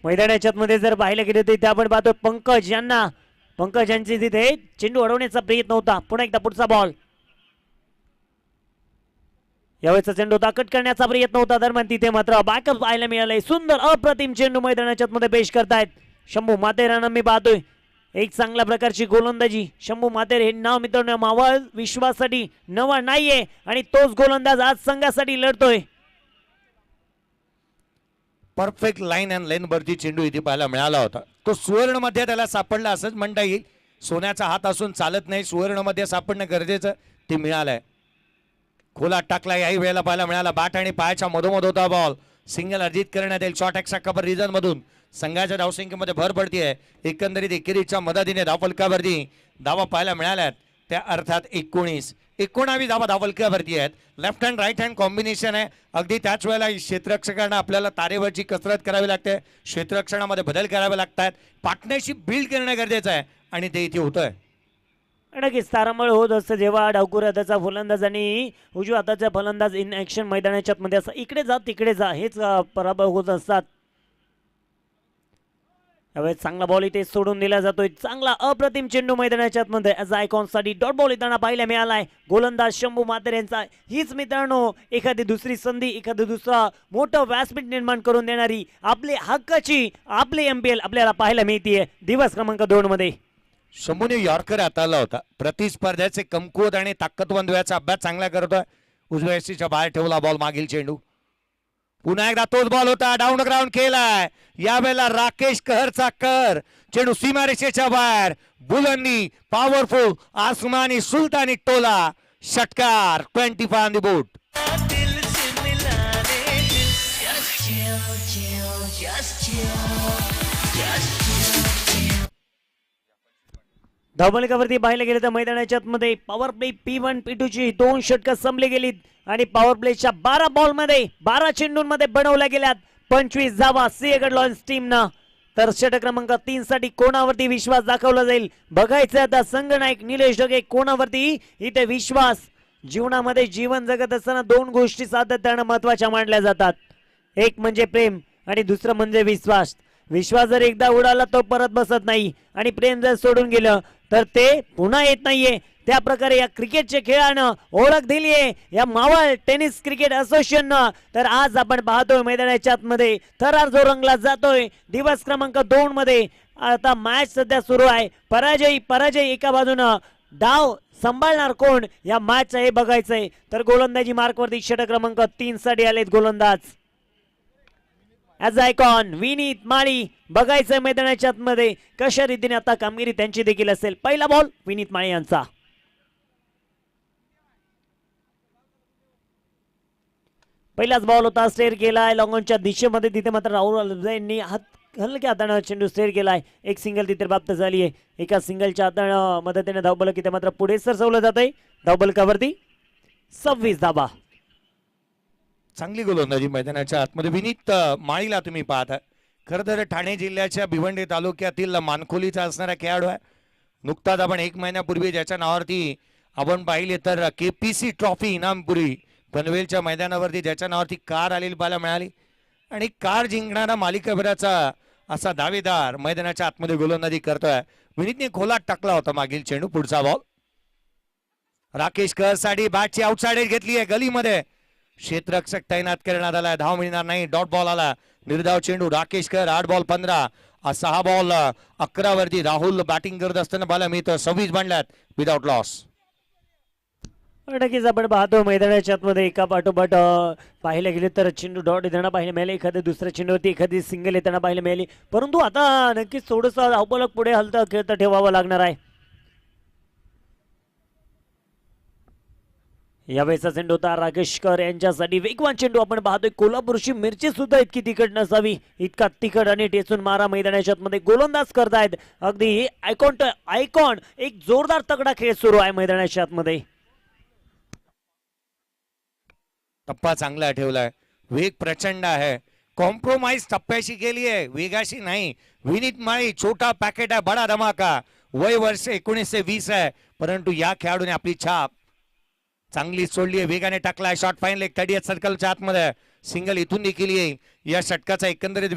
मैदानाच्या मध्ये जर पाहिलं गेलं तर इथे आपण पाहतो पंकज यांची तिथे चेंडू अडवण्याचा प्रयत्न होता. पुन्हा एकदा पुढचा बॉल, यावेळेचा चेंडू ताकद करण्याचा प्रयत्न होता. दरम्यान तिथे मात्र बॅकअप पाहायला मिळालंय. सुंदर अप्रतिम चेंडू मैदानाच्या मध्ये पेश करतायत शंभू मातेरांना. मी पाहतोय एक चांगल्या प्रकारची गोलंदाजी. शंभू मातेर हे नाव मित्रांनो मावळ विश्वासाठी नवा नाहीये आणि तोच गोलंदाज आज संघासाठी लढतोय. परफेक्ट लाईन अँड लेन वरती चेंडू इथे पाहायला मिळाला होता. तो सुवर्ण मध्ये त्याला सापडला असंच म्हणता येईल. सोन्याचा हात असून चालत नाही, सुवर्ण मध्ये सापडणं गरजेचं ते मिळालंय. खोला टाकला याही वेळेला पाहायला मिळाला. बॅट आणि पायाच्या मधोमध होता बॉल. सिंगल अर्जित करण्यात येईल शॉर्ट एक्सा कव्हर रिजन मधून. संघाच्या धावसंख्येमध्ये भर पडतीये. एकंदरीत एकेरीच्या मदतीने धावफलकावरती धावा पाहायला मिळाल्यात. त्या अर्थात 19 धावा धावफलकावरती आहेत. Left hand right hand combination आहे. अगदी त्याच वेळेला क्षेत्ररक्षकांना आपल्याला तारेवरची कसरत करावी लागते. क्षेत्ररक्षणामध्ये बदल करावे लागतात. पार्टनरशिप बिल्ड करणं गरजेचं आहे आणि ते इथे होतंय. नक्कीच तारांबळ होत असतं जेव्हा डावखुऱ्या हाताचा फलंदाज आणि उजव्या हाताचा फलंदाज इन ऍक्शन मैदानाच्या मध्ये असं इकडे जा तिकडे जा हेच पराभव होत असतात. यावेळेस चांगला बॉल इथे सोडून दिला जातोय. चांगला अप्रतिम चेंडू मैदानाच्या मध्ये ॲज आयकॉनसाठी डॉट बॉल येताना पाहायला मिळालाय. गोलंदाज शंभू मातेर यांचा. हीच मित्रांनो एखादी दुसरी संधी, एखादं दुसरा मोठं व्यासपीठ निर्माण करून देणारी आपली हक्काची आपली MPL आपल्याला पाहायला मिळतीये दिवस क्रमांक 2 मध्ये. शंभूने यॉर्कर हाताळला होता. प्रतिस्पर्ध्याचे कमकुवत आणि ताकदवंत वेळाचा अभ्यास चांगला करतोय. उजव्या यष्टीच्या बाहेर ठेवला बॉल. मागील चेंडू पुन्हा एकदा तोच बॉल होता. डाऊन ग्राउंड केलाय. यावेळेला राकेश कहरचा कर. चेंडू सीमारेषेच्या बाहेर. बुलंदी पॉवरफुल आसमानी सुलतानी टोला. षटकार 25 ऑन द बोर्ड. धावफलकावरती पाहायला गेले तर मैदानाच्या मध्ये पॉवर प्ले P1 P2 ची 2 षटकं संपली गेलीत आणि पॉवर प्लेच्या 12 बॉलमध्ये 12 चेंडूंमध्ये बनवल्या गेल्यात 25 धावा सिंहगड लॉयन्स टीमनं. तर षटक क्रमांक 3 साठी कोणावरती विश्वास दाखवला जाईल बघायचं आता. संघनायक निलेश ढगे कोणावरती इथे विश्वास. जीवनामध्ये जीवन जगत असताना 2 गोष्टी सातत्यानं महत्वाच्या मानल्या जातात. एक म्हणजे प्रेम आणि दुसरं म्हणजे विश्वास. विश्वास जर एकदा उडाला तो परत बसत नाही आणि प्रेम जर सोडून गेलं तर ते पुन्हा येत नाहीये. त्या प्रकारे या क्रिकेटच्या खेळानं ओळख दिली आहे या मावळ टेनिस क्रिकेट असोसिएशननं. तर आज आपण पाहतोय मैदानाच्या आतमध्ये थरार जो रंगला जातोय दिवस क्रमांक 2 मध्ये. आता मॅच सध्या सुरू आहे. पराजय एका बाजूनं, डाव सांभाळणार कोण या मॅच हे बघायचंय. तर गोलंदाजी मार्कवरती षटक क्रमांक 3 साठी आलेत गोलंदाज ॲज आयकॉन विनीत माळी. बघायचंय मैदानाच्या आतमध्ये कशा रीतीने आता कामगिरी त्यांची देखील असेल. पहिला बॉल विनीत माळी यांचा. पहिलाच बॉल होता. स्टेअर केलाय लॉंगॉनच्या दिशेमध्ये. तिथे मात्र राहुल यांनी हलक्या हाताने चेंडू स्टेअर केलाय. एक सिंगल तिथे प्राप्त झाली आहे. एका सिंगलच्या हाताने मदतीने धावबल तिथे मात्र पुढे सरसवलं जात आहे. धावबलकावरती 26 धावा. चांगली गोलंदाजी मैदानाच्या आतमध्ये. विनीत माळीला तुम्ही पाहता. खरं तर ठाणे जिल्ह्याच्या भिवंडी तालुक्यातील मानखोलीचा असणारा खेळाडू आहे. नुकताच आपण 1 महिन्यापूर्वी ज्याच्या नावावरती आपण पाहिले तर KPC ट्रॉफी इनामपुरी पनवेलच्या मैदानावरती ज्याच्या नावावरती कार आलेली पाहायला मिळाली आणि कार जिंकणारा मालिकाभराचा असा दावेदार मैदानाच्या आतमध्ये गोलंदाजी करतोय. विनीतने खोलात टाकला होता मागील चेंडू. पुढचा बॉल राकेश कर साठी बॅटची आउटसाइड एज घेतली आहे गलीमध्ये. क्षेत्ररक्षक तैनात करण्यात आलाय. धाव मिळणार नाही. डॉट बॉल आला. निर्धाव चेंडू राकेश कर. 8 बॉल 15. 6 बॉल 11 वरती राहुल बॅटिंग करत असताना पाहायला मिळतं. 26 बनल्यात विदाउट लॉस. नक्कीच आपण पाहतो मैदानाच्या आतमध्ये एका पाठोपाठ पाहायला गेले तर चेंडू डॉट येताना पाहायला मिळाले. एखाद्या दुसऱ्या चेंडूवरती एखादी सिंगल येताना पाहायला मिळाली. परंतु आता नक्कीच थोडंसं धावफलक पुढे हलतं खेळतं ठेवावं लागणार आहे. यावेळेचा चेंडू होता राकेश कर यांच्यासाठी. वेगवान चेंडू आपण पाहतोय. कोल्हापूरची मिरची सुद्धा इतकी तिखट नसावी इतका तिखट आणि टेचून मारा मैदानाच्या मध्ये गोलंदाज करतायत. अगदी आयकॉन एक जोरदार तगडा खेळ सुरू आहे मैदानाच्या मध्ये. टप्पा चांगला ठेवलाय. वेग प्रचंड आहे. कॉम्प्रोमाइज टप्प्याशी केली आहे, वेगाशी नाही. विनीत माळी छोटा पॅकेट आहे, बडा धमाका. वय वर्ष 19 से 20 आहे, परंतु या खेळाडूने आपली छाप चांगली सोडली आहे. वेगाने टाकलाय शॉट. फाईन लेग 30th सर्कलच्या आतमध्ये. सिंगल इथून देखील येईल. या षटकाचा एकंदरीत